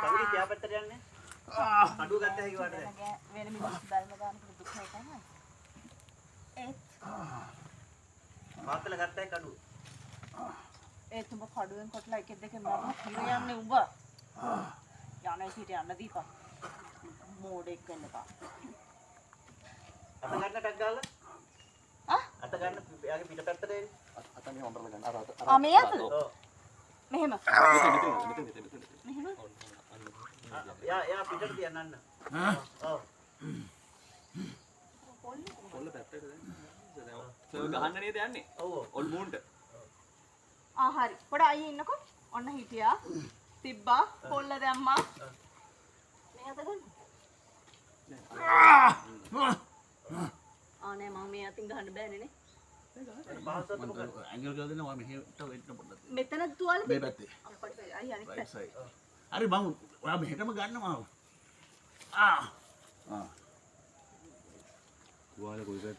කවුරු කියා පැත්තට යන්නේ? කඩුව ගත්ත හැකි වටද? වෙන මිනිස්සු බල්ම ගන්නකොට දුක හිතනවා. මාතල ගත්තයි කඩුව. උඹ කඩුවෙන් කොටලා එකෙක් දෙකෙන් මරන කිර යන්නේ උඹ. යන්නේ පිට යන්න දීපන්. මෝඩෙක් වෙන්න එපා. අත ගන්න ටක් ගාලා. අත ගන්න එයාගේ පිට පැත්තට එන්නේ. අත මෙහෙම අම්බරලා ගන්න. අර මේ අතද? ඔව්. මෙහෙම. මෙහෙම. යා පිටට තියන්න. ඔව්. කොල්ල පැත්තට දැන්. ගහන්න නේද යන්නේ? ඔව්. ඔල් මූන්ට. හරි. පොඩ අයියේ ඉන්නකො. ඔන්න හිටියා. තිබ්බා. පොල්ල දැම්මා. මේ අත ගන්න. නෑ මම මේ අතින් ගහන්න බෑනේ නේ. ඇඟල් කරලා දෙනවා මෙහෙට වෙන්න පොඩ්ඩක්. මෙතන තුවාල මේ පැත්තේ. අපිට අයිය අනිත් පැත්තේ. හරි මම ඔයා මෙහෙටම ගන්නවා. තුවාල කොයි